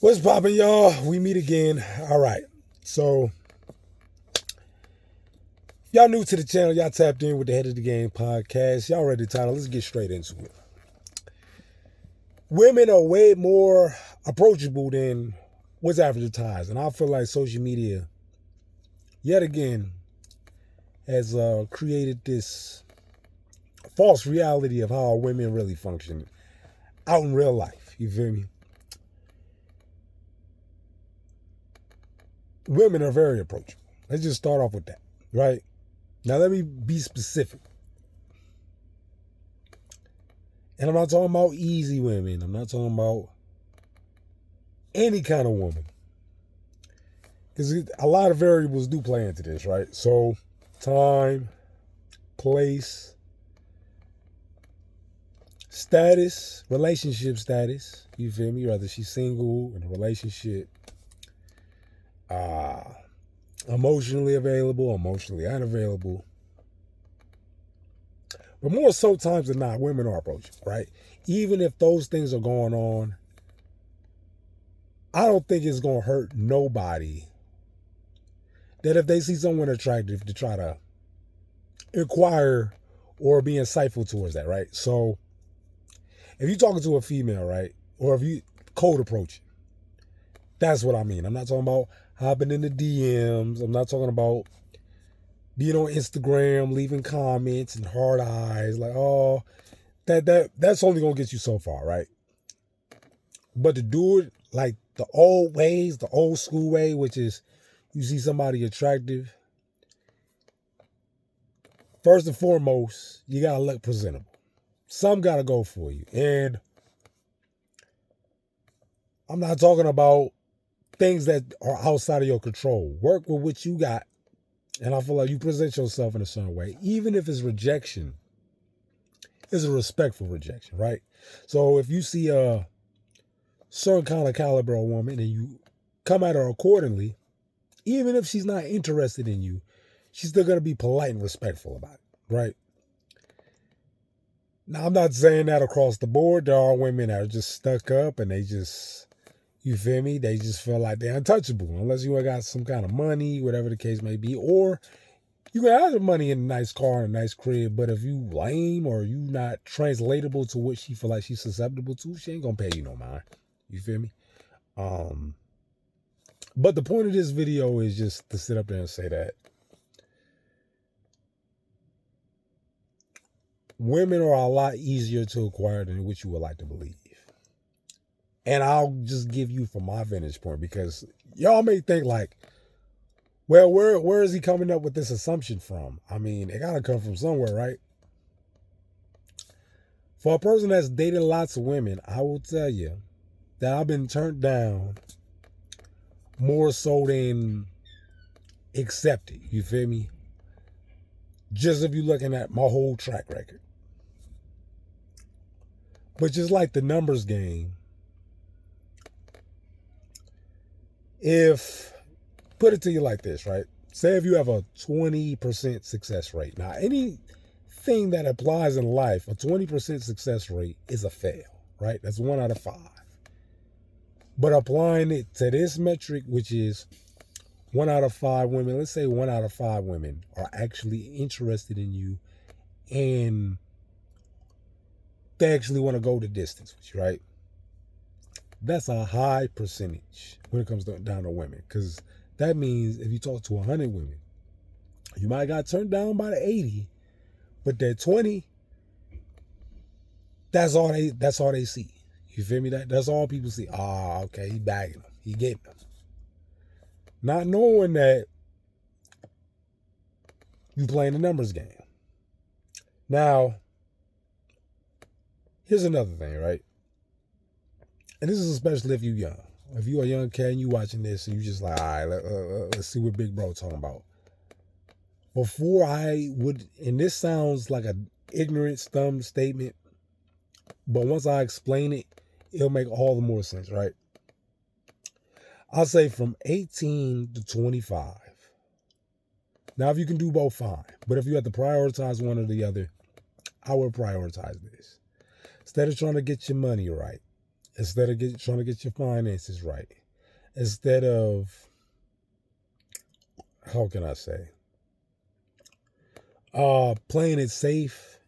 What's poppin', y'all? We meet again. All right. So, y'all new to the channel. Y'all tapped in with the Head of the Game podcast. Y'all read the title. Let's get straight into it. Women are way more approachable than what's advertised. And I feel like social media, yet again, has created this false reality of how women really function out in real life. You feel me? Women are very approachable. Let's just start off with that, right? Now, let me be specific. And I'm not talking about easy women. I'm not talking about any kind of woman. Because a lot of variables do play into this, right? So, time, place, status, relationship status. You feel me? Whether she's single, in a relationship, emotionally available, emotionally unavailable. But more so times than not, women are approachable, right? Even if those things are going on, I don't think it's going to hurt nobody that if they see someone attractive to try to inquire or be insightful towards that, right? So if you're talking to a female, right, or if you cold approach, that's what I mean. I'm not talking about hopping in the DMs. I'm not talking about being on Instagram, leaving comments and hard eyes, like, oh, that's only gonna get you so far, right? But to do it like the old ways, the old school way, which is you see somebody attractive, first and foremost, you gotta look presentable. Some gotta go for you. And I'm not talking about things that are outside of your control. Work with what you got. And I feel like you present yourself in a certain way, even if it's rejection, it's a respectful rejection, right? So if you see a certain kind of caliber of woman and you come at her accordingly, even if she's not interested in you, she's still going to be polite and respectful about it, right? Now, I'm not saying that across the board. There are women that are just stuck up and they just, you feel me? They just feel like they're untouchable unless you got some kind of money, whatever the case may be. Or you can have the money in a nice car and a nice crib, but if you lame or you not translatable to what she feel like she's susceptible to, she ain't gonna pay you no mind. You feel me? But the point of this video is just to sit up there and say that women are a lot easier to acquire than what you would like to believe. And I'll just give you from my vantage point, because y'all may think like, well, where is he coming up with this assumption from? I mean, it gotta come from somewhere, right? For a person that's dated lots of women, I will tell you that I've been turned down more so than accepted. You feel me? Just if you're looking at my whole track record. But just like the numbers game, if, put it to you like this, right? Say if you have a 20% success rate. Now, anything that applies in life, a 20% success rate is a fail, right? That's 1 out of 5. But applying it to this metric, which is 1 out of 5 women, let's say 1 out of 5 women are actually interested in you and they actually want to go the distance with you, right? That's a high percentage when it comes down to women, because that means if you talk to 100 women, you might have got turned down by the 80, but that 20, that's all they see. You feel me? That's all people see. Ah, okay, he bagging them, he getting them, not knowing that you playing the numbers game. Now, here's another thing, right? And this is especially if you're young. If you're a young cat and you watching this and you just like, all right, let's see what Big Bro talking about. Before I would, and this sounds like an ignorant, dumb statement, but once I explain it, it'll make all the more sense, right? I'll say from 18 to 25. Now, if you can do both, fine. But if you have to prioritize one or the other, I would prioritize this. Instead of trying to get your money right, instead of trying to get your finances right, instead of, how can I say, playing it safe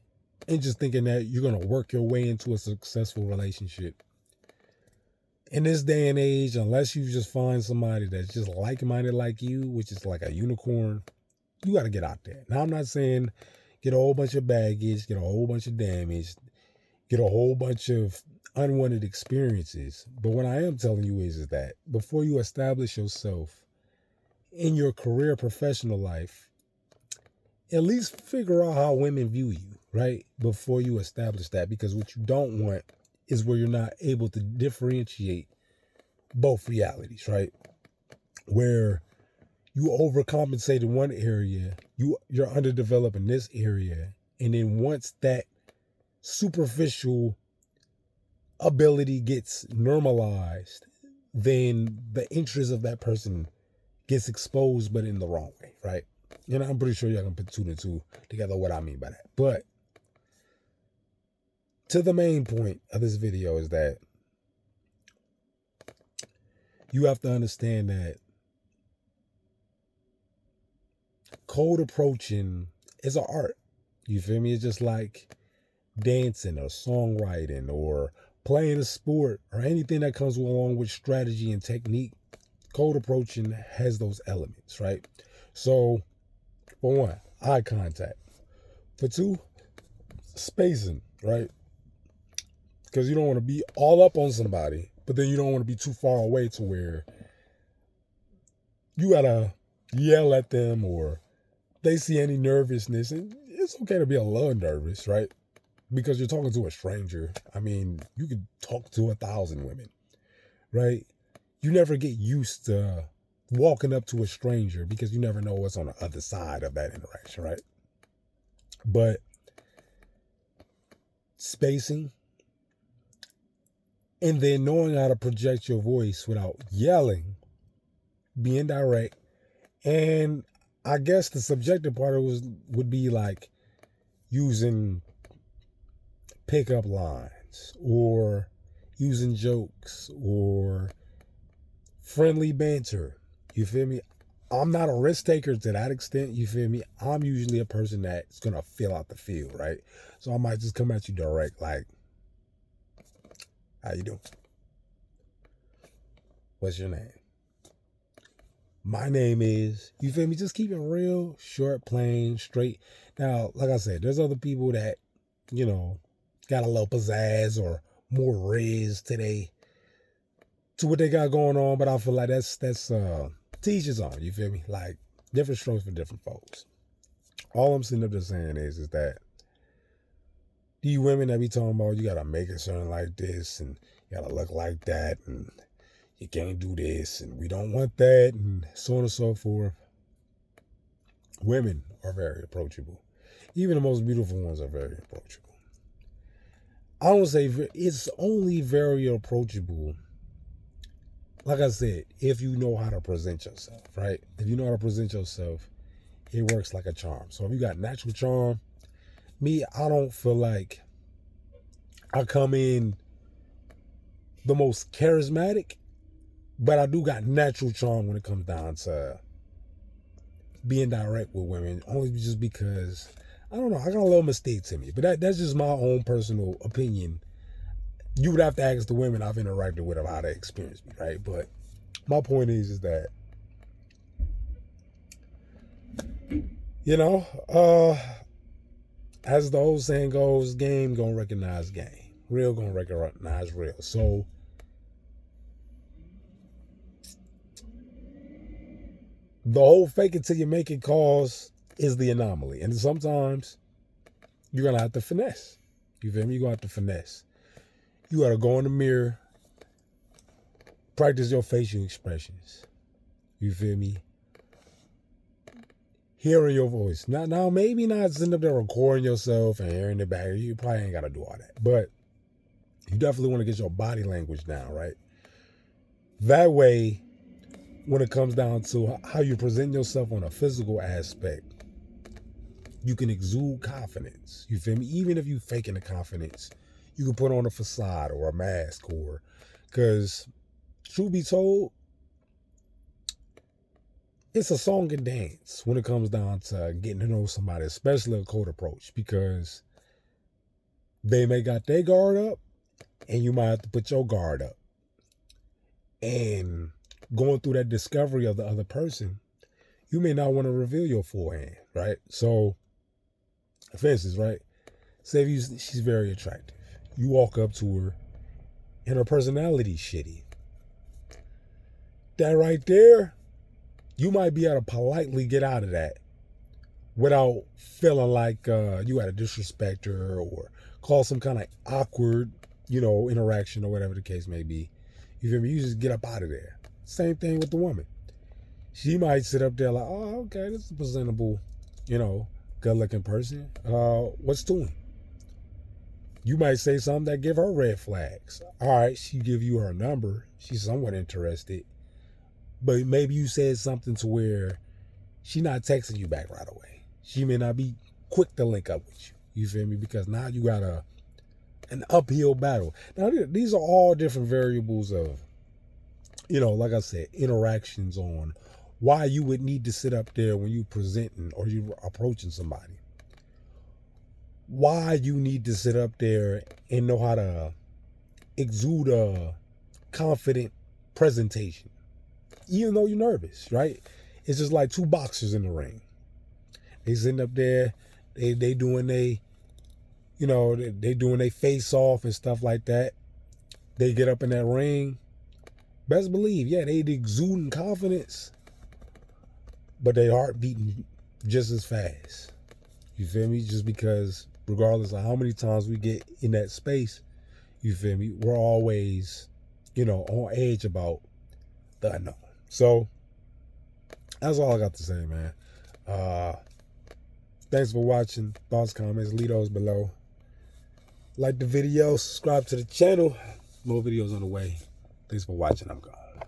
and just thinking that you're going to work your way into a successful relationship. In this day and age, unless you just find somebody that's just like-minded like you, which is like a unicorn, you got to get out there. Now, I'm not saying get a whole bunch of baggage, get a whole bunch of damage, get a whole bunch of unwanted experiences. But what I am telling you is that before you establish yourself in your career, professional life, at least figure out how women view you, right? Before you establish that, because what you don't want is where you're not able to differentiate both realities, right? Where you overcompensate in one area, you're underdeveloped in this area, and then once that superficial ability gets normalized, then the interest of that person gets exposed, but in the wrong way, right? I'm pretty sure y'all can put two and two together what I mean by that. But to the main point of this video is that you have to understand that cold approaching is an art. You feel me? It's just like dancing or songwriting or playing a sport or anything that comes along with strategy and technique. Cold approaching has those elements, right? So, for one, eye contact. For two, spacing, right? Because you don't want to be all up on somebody, but then you don't want to be too far away to where you gotta yell at them or they see any nervousness. And it's okay to be a little nervous, right? Because you're talking to a stranger. I mean, you could talk to 1,000 women, right? You never get used to walking up to a stranger because you never know what's on the other side of that interaction, right? But spacing and then knowing how to project your voice without yelling, being direct, and I guess the subjective part would be like using pickup lines or using jokes or friendly banter. You feel me? I'm not a risk taker to that extent. You feel me? I'm usually a person that's going to fill out the field, right? So I might just come at you direct, like, how you doing? What's your name? My name is, you feel me? Just keep it real, short, plain, straight. Now, like I said, there's other people that, got a little pizzazz or more riz to what they got going on, but I feel like that's teachers on, you feel me? Like, different strokes for different folks. All I'm sitting up there saying is that these women that be talking about, you gotta make it something like this, and you gotta look like that, and you can't do this, and we don't want that, and so on and so forth. Women are very approachable. Even the most beautiful ones are very approachable. I don't say it's only very approachable, like I said, if you know how to present yourself, right? If you know how to present yourself, it works like a charm. So if you got natural charm, I don't feel like I come in the most charismatic, but I do got natural charm when it comes down to being direct with women, only just because, I don't know, I got a little mistake to me. But that's just my own personal opinion. You would have to ask the women I've interacted with of how they experience me, right? But my point is that, as the old saying goes, game gonna recognize game. Real gonna recognize real. So the whole fake it till you make it cause is the anomaly. And sometimes you're going to have to finesse. You feel me? You're going to have to finesse. You got to go in the mirror, practice your facial expressions. You feel me? Hearing your voice. Now maybe not sitting up there recording yourself and hearing the back. You probably ain't got to do all that. But you definitely want to get your body language down, right? That way, when it comes down to how you present yourself on a physical aspect, you can exude confidence. You feel me? Even if you faking the confidence, you can put on a facade or a mask, or because truth be told, it's a song and dance when it comes down to getting to know somebody, especially a cold approach, because they may got their guard up and you might have to put your guard up. And going through that discovery of the other person, you may not want to reveal your full hand, right? So, for instance, right? Say if she's very attractive. You walk up to her and her personality's shitty. That right there, you might be able to politely get out of that without feeling like you had to disrespect her or cause some kind of awkward, interaction or whatever the case may be. You feel me? You just get up out of there. Same thing with the woman. She might sit up there like, oh, okay, this is a presentable, good-looking person. What's to him? You might say something that give her red flags. All right, she give you her number. She's somewhat interested. But maybe you said something to where she not texting you back right away. She may not be quick to link up with you. You feel me? Because now you got an uphill battle. Now, these are all different variables of, like I said, interactions on why you would need to sit up there when you presenting or you approaching somebody. Why you need to sit up there and know how to exude a confident presentation, even though you're nervous, right? It's just like two boxers in the ring. They sitting up there, they doing they doing they face off and stuff like that. They get up in that ring. Best believe, yeah, they exuding confidence, but they heart beating just as fast. You feel me? Just because regardless of how many times we get in that space, you feel me? We're always, on edge about the unknown. So that's all I got to say, man. Thanks for watching. Thoughts, comments, leave those below. Like the video, subscribe to the channel. More videos on the way. Thanks for watching. I'm gone.